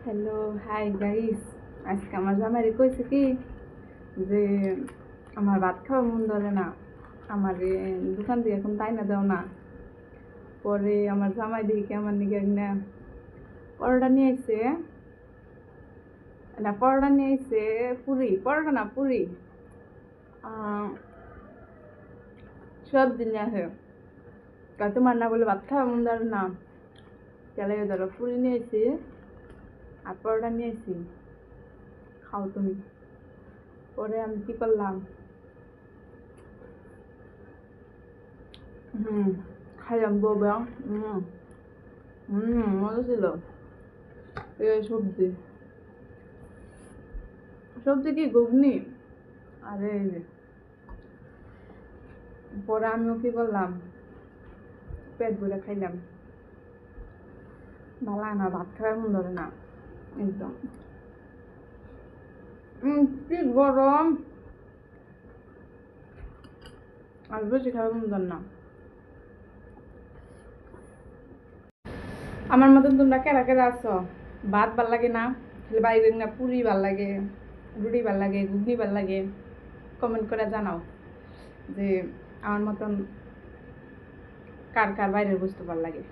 Hello, hi guys. আজকে আমার জামাইরে কইছে কি যে আমার ভাত খাওয়ার মন ধরে না, আমার দোকান দিয়ে এখন তাই না দাও না। পরে আমার জামাই দেখি আমার নিকে না পরোটা নিয়ে আইছে, না পরোটা নিয়ে আইছে, পুরি পরোটা না পুরি, সব দিন আছে। তোমার না বলে ভাত খাওয়ার মন ধরে না, চলে ধরো পুরি নিয়ে আইছি আর পরোটা নিয়ে আইছি, খাও তুমি। পরে আমি কি করলাম, খাইলাম বউবা। মজা ছিল। এই সবজি সবজি কি ঘুগনি। আরে এই যে, পরে আমিও কি করলাম, পেট ভরে খাইলাম। ভালো না, ভাত খাওয়ার মন ধরে না একদম। কি গরম, আর বেশি খাওয়ার মন ধরে না। আমার মতন তোমরা কেরা কেরা আছো, ভাত ভাল লাগে না, খালি বাইরে না পুরি ভাল লাগে, রুটি ভাল লাগে, ঘুগনি ভাল লাগে, কমেন্ট করে জানাও যে আমার মতন কার কার বাইরের বস্তু ভাল লাগে।